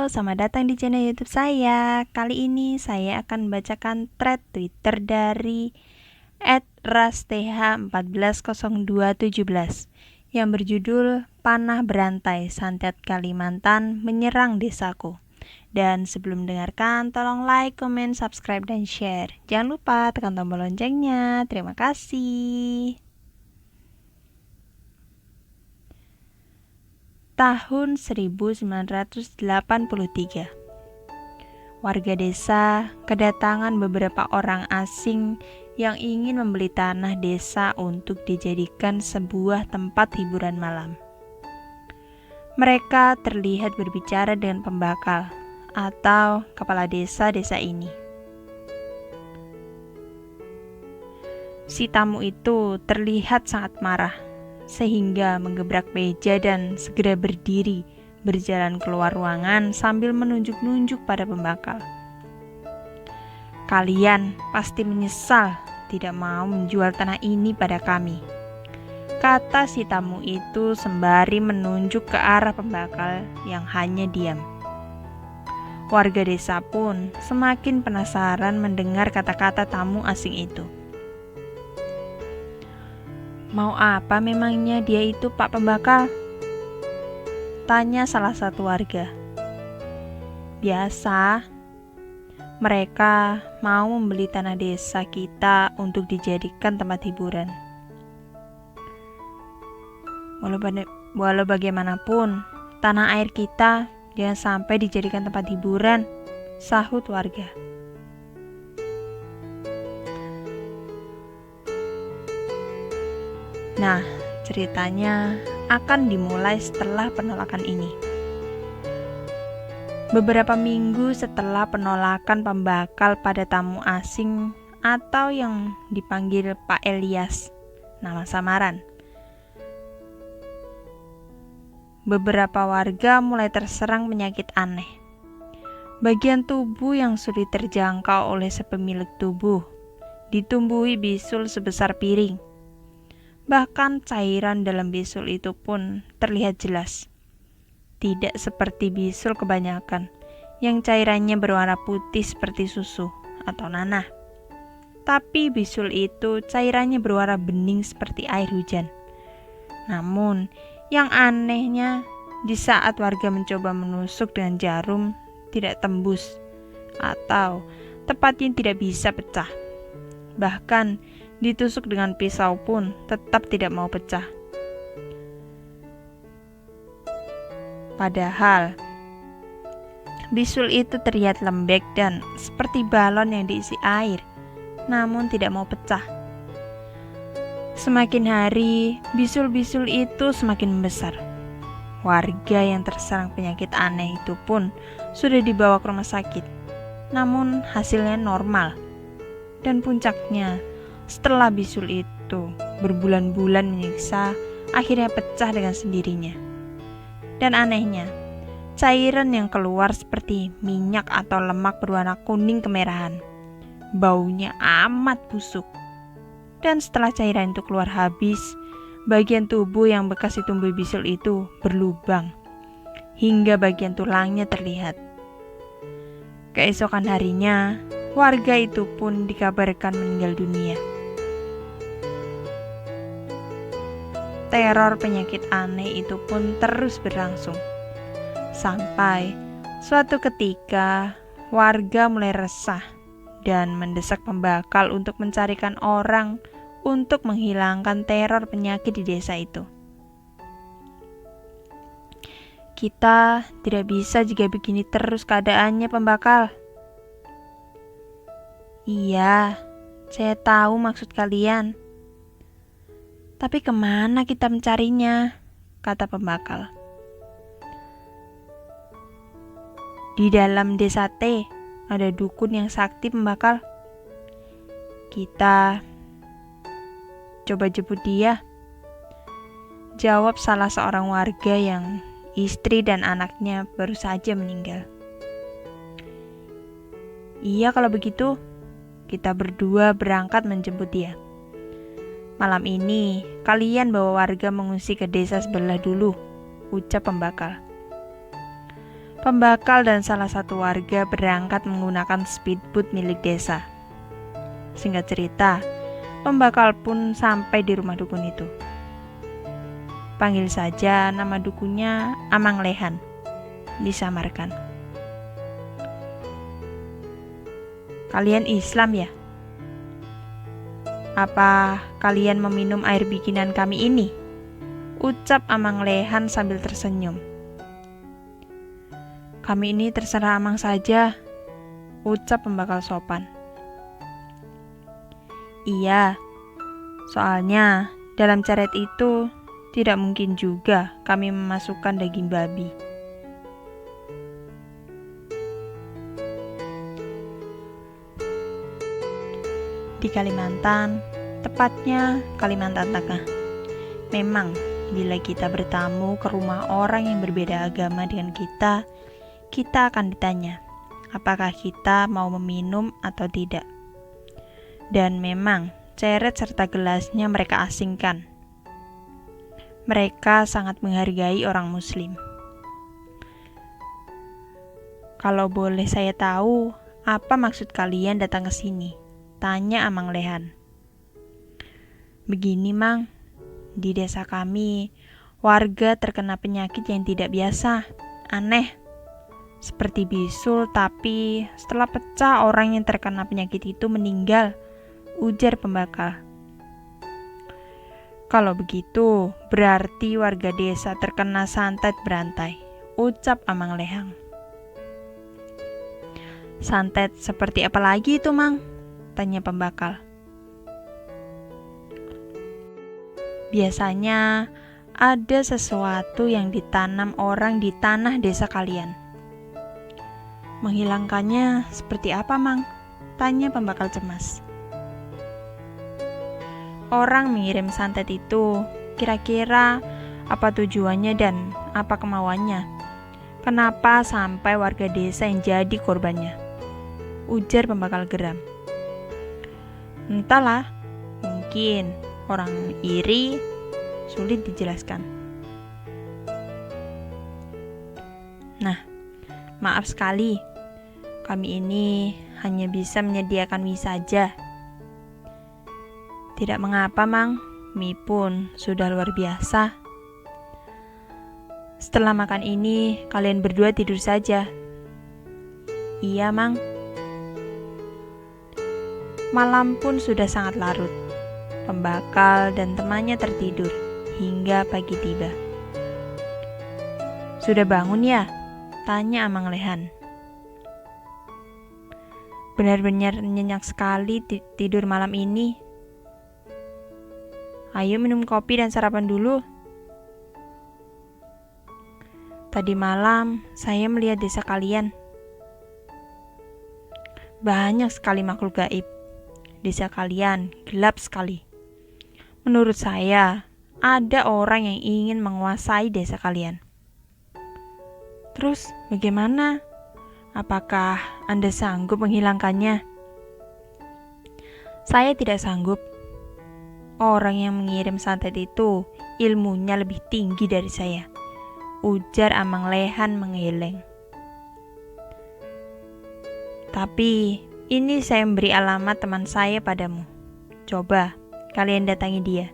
selamat datang di channel YouTube saya. Kali ini saya akan membacakan thread Twitter dari @rasth140217 yang berjudul Panah Berantai Santet Kalimantan Menyerang Desaku. Dan sebelum mendengarkan, tolong like, comment, subscribe, dan share. Jangan lupa tekan tombol loncengnya. Terima kasih. Tahun 1983, warga desa kedatangan beberapa orang asing yang ingin membeli tanah desa untuk dijadikan sebuah tempat hiburan malam. Mereka terlihat berbicara dengan pembakal atau kepala desa ini. Si tamu itu terlihat sangat marah, sehingga menggebrak meja dan segera berdiri, berjalan keluar ruangan sambil menunjuk-nunjuk pada pembakal. "Kalian pasti menyesal tidak mau menjual tanah ini pada kami," kata si tamu itu sembari menunjuk ke arah pembakal yang hanya diam. Warga desa pun semakin penasaran mendengar kata-kata tamu asing itu. "Mau apa memangnya dia itu, Pak Pembakal?" tanya salah satu warga. "Biasa, mereka mau membeli tanah desa kita untuk dijadikan tempat hiburan. Walau bagaimanapun, tanah air kita jangan sampai dijadikan tempat hiburan," sahut warga. Nah, ceritanya akan dimulai setelah penolakan ini. Beberapa minggu setelah penolakan pembakal pada tamu asing atau yang dipanggil Pak Elias, nama samaran, beberapa warga mulai terserang penyakit aneh. Bagian tubuh yang sulit terjangkau oleh sepemilik tubuh ditumbuhi bisul sebesar piring. Bahkan cairan dalam bisul itu pun terlihat jelas. Tidak seperti bisul kebanyakan, yang cairannya berwarna putih seperti susu atau nanah. Tapi bisul itu cairannya berwarna bening seperti air hujan. Namun, yang anehnya, di saat warga mencoba menusuk dengan jarum, tidak tembus, atau tepatnya tidak bisa pecah. Bahkan, ditusuk dengan pisau pun tetap tidak mau pecah. Padahal, bisul itu terlihat lembek dan seperti balon yang diisi air, namun tidak mau pecah. Semakin hari, bisul-bisul itu semakin membesar. Warga yang terserang penyakit aneh itu pun sudah dibawa ke rumah sakit, namun hasilnya normal. Dan puncaknya, setelah bisul itu berbulan-bulan menyiksa, akhirnya pecah dengan sendirinya. Dan anehnya, cairan yang keluar seperti minyak atau lemak berwarna kuning kemerahan. Baunya amat busuk. Dan setelah cairan itu keluar habis, bagian tubuh yang bekas ditumbuhi bisul itu berlubang, hingga bagian tulangnya terlihat. Keesokan harinya, warga itu pun dikabarkan meninggal dunia. Teror penyakit aneh itu pun terus berlangsung. Sampai suatu ketika warga mulai resah dan mendesak pembakal untuk mencarikan orang untuk menghilangkan teror penyakit di desa itu. "Kita tidak bisa jika begini terus keadaannya, Pembakal." "Iya, saya tahu maksud kalian. Tapi kemana kita mencarinya?" kata pembakal. "Di dalam desa T ada dukun yang sakti, Pembakal. Kita coba jemput dia," jawab salah seorang warga yang istri dan anaknya baru saja meninggal. "Iya, kalau begitu kita berdua berangkat menjemput dia. Malam ini kalian bawa warga mengungsi ke desa sebelah dulu," ucap pembakal. Pembakal dan salah satu warga berangkat menggunakan speedboat milik desa. Singkat cerita, pembakal pun sampai di rumah dukun itu. Panggil saja nama dukunnya Amang Lehan, disamarkan. Kalian Islam ya? Apa kalian meminum air bikinan kami ini? Ucap Amang Lehan sambil tersenyum. Kami ini terserah Amang saja, ucap pembakal sopan. Iya, soalnya dalam caret itu tidak mungkin juga kami memasukkan daging babi. Di Kalimantan, tepatnya Kalimantan Tengah, memang bila kita bertamu ke rumah orang yang berbeda agama dengan kita akan ditanya, apakah kita mau meminum atau tidak. Dan memang, ceret serta gelasnya mereka asingkan. Mereka sangat menghargai orang Muslim. Kalau boleh saya tahu, apa maksud kalian datang ke sini? Tanya Amang Lehan. Begini, Mang. Di desa kami, warga terkena penyakit yang tidak biasa, aneh. Seperti bisul, tapi setelah pecah orang yang terkena penyakit itu meninggal, ujar pembakal. Kalau begitu, berarti warga desa terkena santet berantai, ucap Amang Lehan. Santet seperti apa lagi itu, Mang? Tanya pembakal. Biasanya ada sesuatu yang ditanam orang di tanah desa kalian. Menghilangkannya seperti apa, Mang? Tanya pembakal cemas. Orang mengirim santet itu, kira-kira apa tujuannya dan apa kemauannya? Kenapa sampai warga desa yang jadi korbannya? Ujar pembakal geram. Entahlah, mungkin orang iri, sulit dijelaskan. Nah, maaf sekali, kami ini hanya bisa menyediakan mie saja. Tidak mengapa, Mang, mie pun sudah luar biasa. Setelah makan ini, kalian berdua tidur saja. Iya, Mang. Malam pun sudah sangat larut. Pembakal dan temannya tertidur hingga pagi tiba. Sudah bangun ya? Tanya Amang Lehan. Benar-benar nyenyak sekali tidur malam ini. Ayo minum kopi dan sarapan dulu. Tadi malam saya melihat desa kalian. Banyak sekali makhluk gaib. Desa kalian gelap sekali. Menurut saya, ada orang yang ingin menguasai desa kalian. Terus bagaimana? Apakah Anda sanggup menghilangkannya? Saya tidak sanggup. Orang yang mengirim santet itu ilmunya lebih tinggi dari saya, ujar Amang Lehan mengeleng. Tapi ini saya memberi alamat teman saya padamu. Coba kalian datangi dia.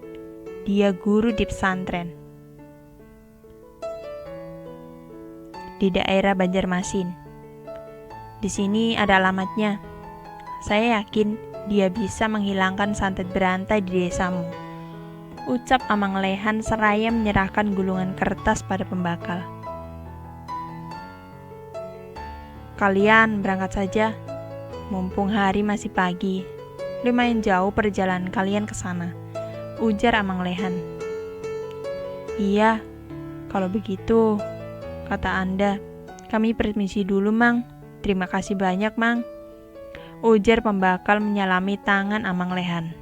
Dia guru di pesantren di daerah Banjarmasin. Di sini ada alamatnya. Saya yakin dia bisa menghilangkan santet berantai di desamu, ucap Amang Lehan seraya menyerahkan gulungan kertas pada pembakal. Kalian berangkat saja. Mumpung hari masih pagi, lumayan jauh perjalanan kalian ke sana, ujar Amang Lehan. Iya, kalau begitu, kata Anda, kami permisi dulu, Mang. Terima kasih banyak, Mang, ujar pembakal menyalami tangan Amang Lehan.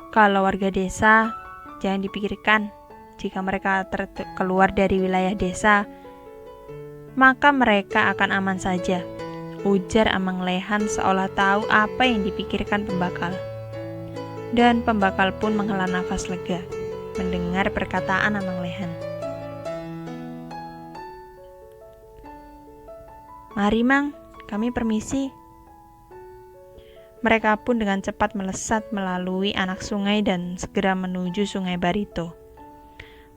Kalau warga desa, jangan dipikirkan. Jika mereka keluar dari wilayah desa, maka mereka akan aman saja, ujar Amang Lehan seolah tahu apa yang dipikirkan pembakal. Dan pembakal pun menghela nafas lega mendengar perkataan Amang Lehan. "Mari Mang, kami permisi." Mereka pun dengan cepat melesat melalui anak sungai dan segera menuju Sungai Barito.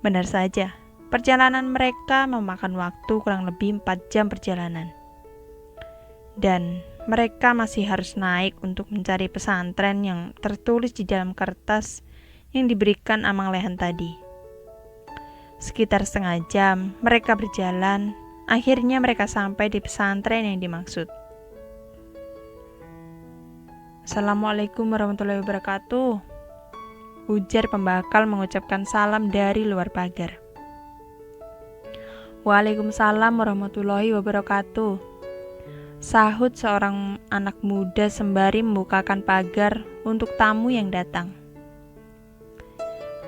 Benar saja, perjalanan mereka memakan waktu kurang lebih 4 jam perjalanan. Dan mereka masih harus naik untuk mencari pesantren yang tertulis di dalam kertas yang diberikan Amang Lehan tadi. Sekitar setengah jam mereka berjalan, akhirnya mereka sampai di pesantren yang dimaksud. "Assalamualaikum warahmatullahi wabarakatuh," ujar pembakal mengucapkan salam dari luar pagar. "Waalaikumsalam warahmatullahi wabarakatuh," sahut seorang anak muda sembari membukakan pagar untuk tamu yang datang.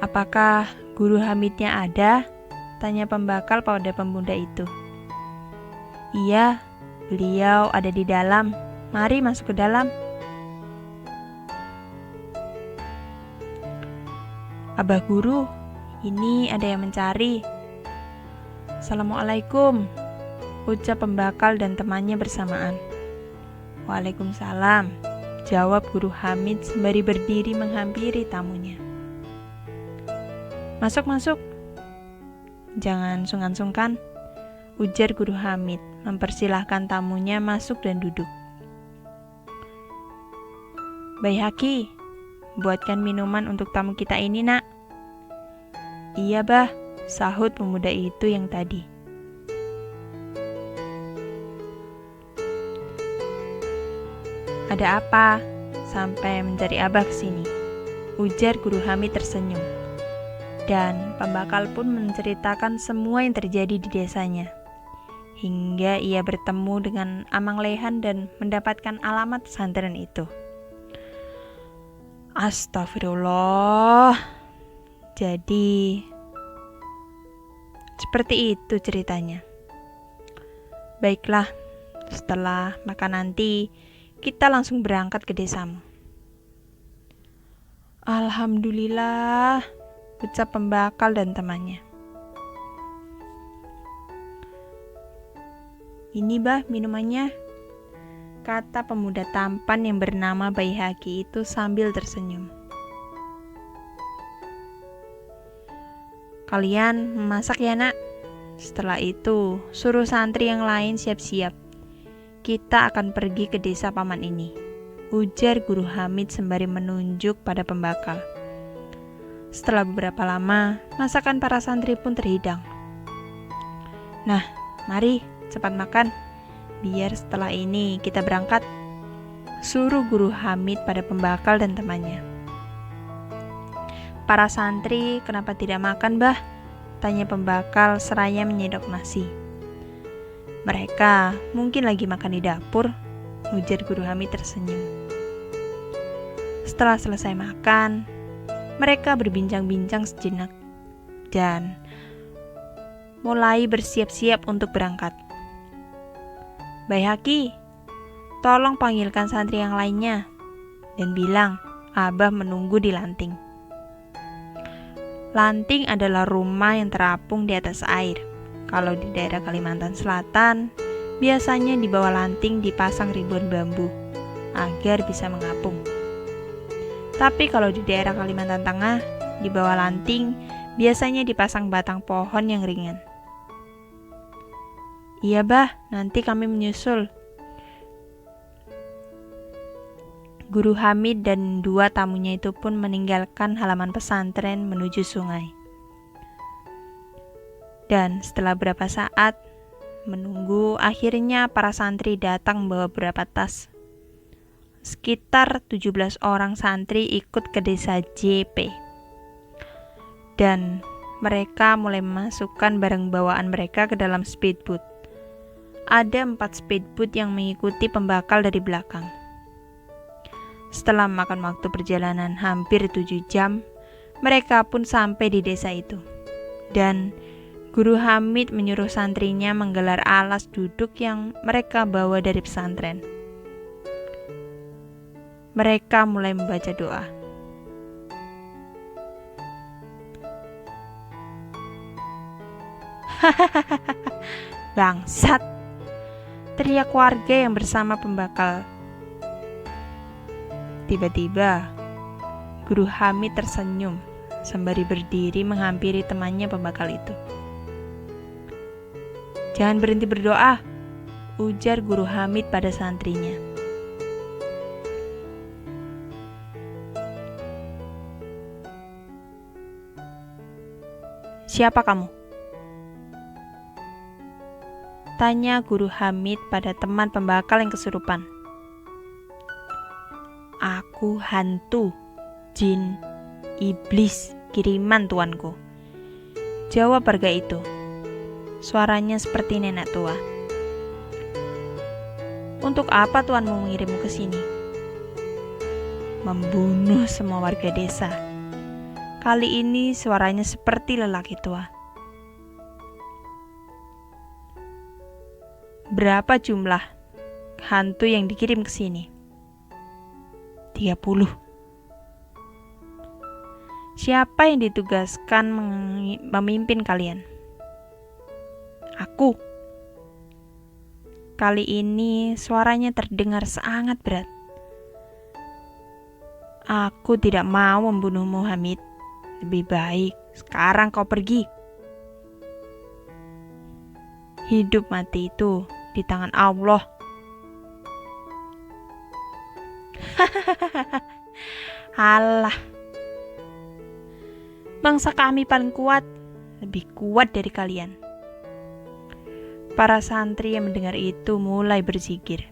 "Apakah Guru Hamidnya ada?" tanya pembakal pada pemuda itu. "Iya, beliau ada di dalam. Mari masuk ke dalam." "Abah Guru, ini ada yang mencari." "Assalamualaikum," ucap pembakal dan temannya bersamaan. "Waalaikumsalam," jawab Guru Hamid sembari berdiri menghampiri tamunya. "Masuk, masuk. Jangan sungkan-sungkan," ujar Guru Hamid mempersilahkan tamunya masuk dan duduk. "Baihaqi, buatkan minuman untuk tamu kita ini, Nak." "Iya, Bah," sahut pemuda itu yang tadi. "Ada apa sampai mencari Abah ke sini?" ujar Guru Hamid tersenyum. Dan pembakal pun menceritakan semua yang terjadi di desanya, hingga ia bertemu dengan Amang Lehan dan mendapatkan alamat pesantren itu. Astagfirullah. Jadi seperti itu ceritanya. Baiklah, setelah makan nanti kita langsung berangkat ke desamu. "Alhamdulillah," ucap pembakal dan temannya. "Ini Bah minumannya," kata pemuda tampan yang bernama Baihaqi itu sambil tersenyum. "Kalian memasak ya, Nak? Setelah itu suruh santri yang lain siap-siap. Kita akan pergi ke desa paman ini," ujar Guru Hamid sembari menunjuk pada pembakal. Setelah beberapa lama, masakan para santri pun terhidang. "Nah, mari cepat makan, biar setelah ini kita berangkat," suruh Guru Hamid pada pembakal dan temannya. "Para santri kenapa tidak makan, Bah?" tanya pembakal seraya menyedok nasi. "Mereka mungkin lagi makan di dapur," ujar Guru Hamid tersenyum. Setelah selesai makan, mereka berbincang-bincang sejenak dan mulai bersiap-siap untuk berangkat. "Baihaqi, tolong panggilkan santri yang lainnya dan bilang Abah menunggu di lanting." Lanting adalah rumah yang terapung di atas air. Kalau di daerah Kalimantan Selatan, biasanya di bawah lanting dipasang ribuan bambu agar bisa mengapung. Tapi kalau di daerah Kalimantan Tengah, di bawah lanting biasanya dipasang batang pohon yang ringan. "Iya, Bah, nanti kami menyusul." Guru Hamid dan dua tamunya itu pun meninggalkan halaman pesantren menuju sungai. Dan setelah beberapa saat menunggu, akhirnya para santri datang membawa beberapa tas. Sekitar 17 orang santri ikut ke desa JP. Dan mereka mulai memasukkan barang bawaan mereka ke dalam speedboat. Ada 4 speedboat yang mengikuti pembakal dari belakang. Setelah makan waktu perjalanan hampir 7 jam, mereka pun sampai di desa itu. Dan Guru Hamid menyuruh santrinya menggelar alas duduk yang mereka bawa dari pesantren. Mereka mulai membaca doa. "Bangsat," teriak warga yang bersama pembakal. Tiba-tiba, Guru Hamid tersenyum sembari berdiri menghampiri temannya pembakal itu. "Jangan berhenti berdoa," ujar Guru Hamid pada santrinya. "Siapa kamu?" tanya Guru Hamid pada teman pembakal yang kesurupan. "Aku hantu, jin, iblis, kiriman tuanku," jawab warga itu. Suaranya seperti nenek tua. "Untuk apa tuanmu mengirimmu ke sini?" "Membunuh semua warga desa." Kali ini suaranya seperti lelaki tua. "Berapa jumlah hantu yang dikirim ke sini?" 30. "Siapa yang ditugaskan memimpin kalian?" "Aku." Kali ini suaranya terdengar sangat berat. "Aku tidak mau membunuhmu, Hamid. Lebih baik sekarang kau pergi. Hidup mati itu di tangan Allah." "Alah, bangsa kami paling kuat, lebih kuat dari kalian." Para santri yang mendengar itu mulai berzikir.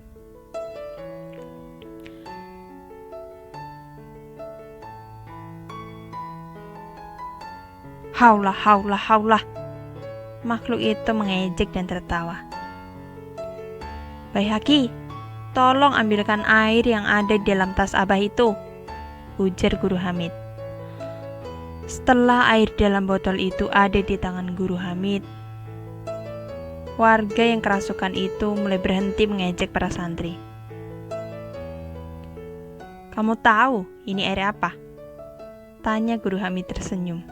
"Haulah, haulah, haulah." Makhluk itu mengejek dan tertawa. "Baihaqi, tolong ambilkan air yang ada di dalam tas abah itu," ujar Guru Hamid. Setelah air dalam botol itu ada di tangan Guru Hamid, warga yang kerasukan itu mulai berhenti mengejek para santri. "Kamu tahu ini air apa?" tanya Guru Hamid tersenyum.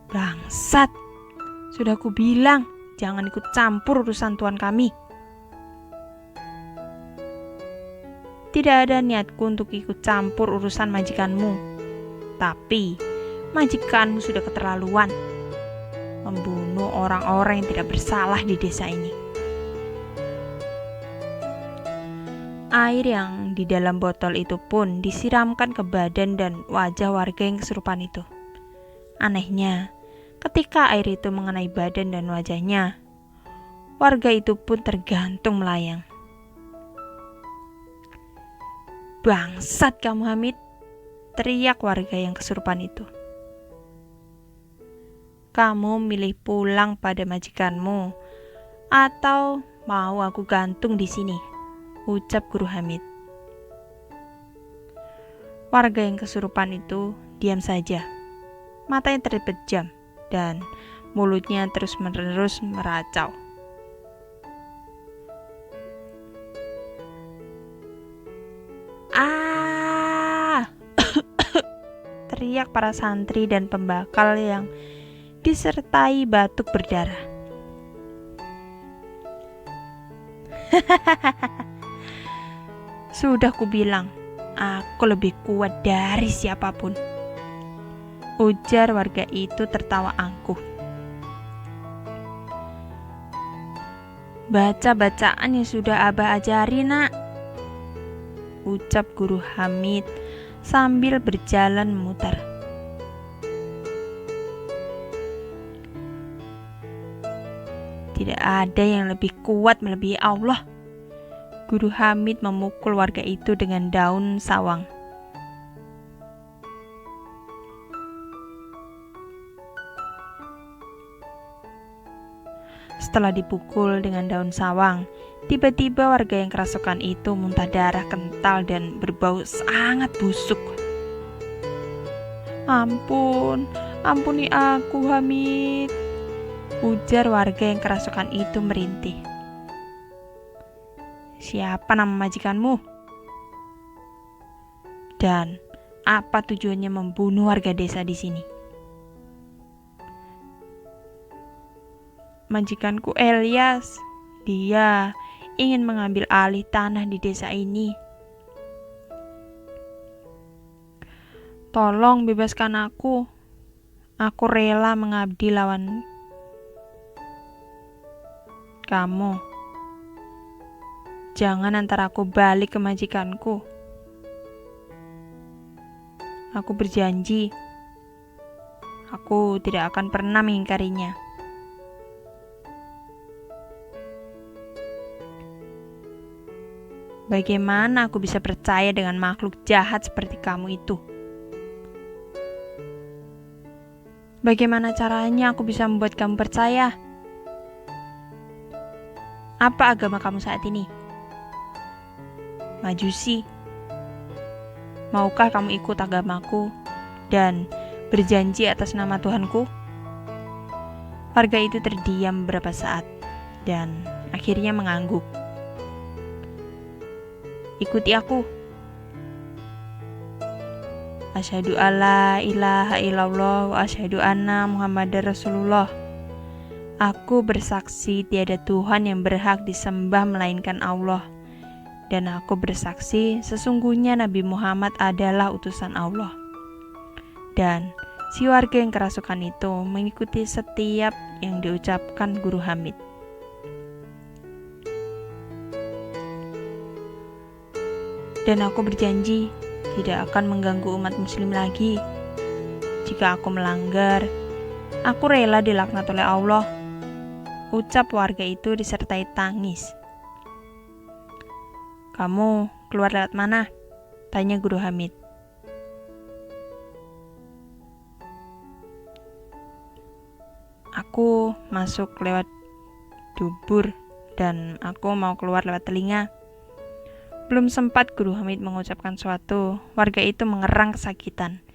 "Bangsat, sudah ku bilang jangan ikut campur urusan tuan kami." "Tidak ada niatku untuk ikut campur urusan majikanmu. Tapi majikanmu sudah keterlaluan, membunuh orang-orang yang tidak bersalah di desa ini." Air yang di dalam botol itu pun disiramkan ke badan dan wajah warga yang kesurupan itu. Anehnya, ketika air itu mengenai badan dan wajahnya, warga itu pun tergantung melayang. "Bangsat kamu, Hamid," teriak warga yang kesurupan itu. "Kamu milih pulang pada majikanmu atau mau aku gantung di sini?" ucap Guru Hamid. Warga yang kesurupan itu diam saja. Matanya terpejam dan mulutnya terus-menerus meracau. "Ah!" teriak para santri dan pembakal yang disertai batuk berdarah. "Sudah kubilang, aku lebih kuat dari siapapun," ujar warga itu tertawa angkuh. "Baca bacaan yang sudah abah ajari, nak," ucap Guru Hamid sambil berjalan memutar. "Tidak ada yang lebih kuat melebihi Allah." Guru Hamid memukul warga itu dengan daun sawang. Setelah dipukul dengan daun sawang, tiba-tiba warga yang kerasukan itu muntah darah kental dan berbau sangat busuk. "Ampun, ampuni aku, Hamid," ujar warga yang kerasukan itu merintih. "Siapa nama majikanmu? Dan apa tujuannya membunuh warga desa di sini?" majikanku Elias. Dia ingin mengambil alih tanah di desa ini. Tolong bebaskan aku. Aku rela mengabdi lawan kamu. Jangan antar aku balik ke majikanku. Aku berjanji, aku tidak akan pernah mengingkarinya. Bagaimana aku bisa percaya dengan makhluk jahat seperti kamu itu? Bagaimana caranya aku bisa membuat kamu percaya? Apa agama kamu saat ini? Majusi. Maukah kamu ikut agamaku dan berjanji atas nama Tuhanku? Warga itu terdiam beberapa saat dan akhirnya mengangguk. Ikuti aku. Asyhadu alla ilaha illallah wa asyhadu anna Muhammadar Rasulullah. Aku bersaksi tiada Tuhan yang berhak disembah melainkan Allah. Dan aku bersaksi sesungguhnya Nabi Muhammad adalah utusan Allah. Dan si warga yang kerasukan itu mengikuti setiap yang diucapkan Guru Hamid. Dan aku berjanji tidak akan mengganggu umat muslim lagi. Jika aku melanggar, aku rela dilaknat oleh Allah. Ucap warga itu disertai tangis. Kamu keluar lewat mana? Tanya Guru Hamid. Aku masuk lewat dubur dan aku mau keluar lewat telinga. Belum sempat Guru Hamid mengucapkan sesuatu, warga itu mengerang kesakitan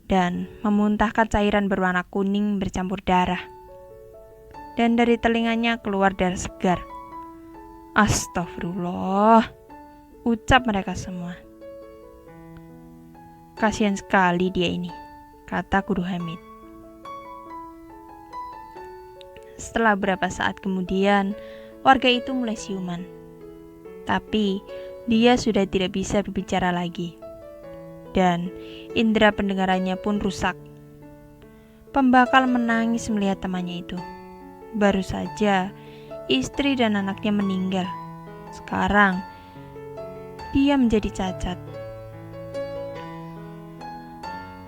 dan memuntahkan cairan berwarna kuning bercampur darah. Dan dari telinganya keluar darah segar. Astagfirullah, ucap mereka semua. Kasihan sekali dia ini, kata Guru Hamid. Setelah beberapa saat kemudian, warga itu mulai siuman. Tapi dia sudah tidak bisa berbicara lagi. Dan indera pendengarannya pun rusak. Pembakal menangis melihat temannya itu. Baru saja istri dan anaknya meninggal. Sekarang dia menjadi cacat.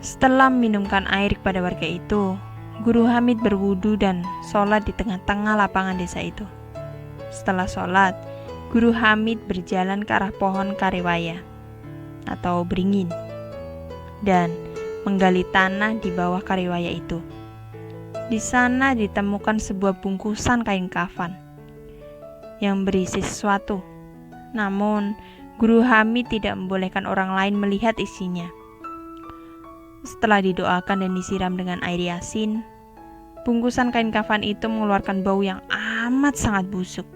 Setelah meminumkan air kepada warga itu, Guru Hamid berwudu dan sholat di tengah-tengah lapangan desa itu. Setelah sholat, Guru Hamid berjalan ke arah pohon kariwaya atau beringin dan menggali tanah di bawah kariwaya itu. Di sana ditemukan sebuah bungkusan kain kafan yang berisi sesuatu. Namun, Guru Hamid tidak membolehkan orang lain melihat isinya. Setelah didoakan dan disiram dengan air yasin, bungkusan kain kafan itu mengeluarkan bau yang amat sangat busuk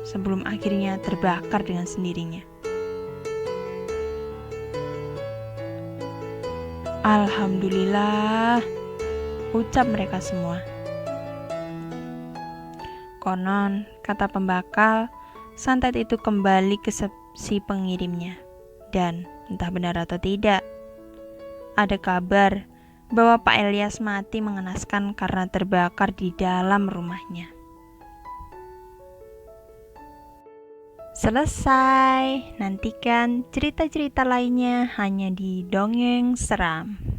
sebelum akhirnya terbakar dengan sendirinya. Alhamdulillah, ucap mereka semua. Konon, kata pembakal, santet itu kembali ke si pengirimnya. Dan entah benar atau tidak, ada kabar bahwa Pak Elias mati mengenaskan karena terbakar di dalam rumahnya. Selesai. Nantikan cerita-cerita lainnya hanya di Dongeng Seram.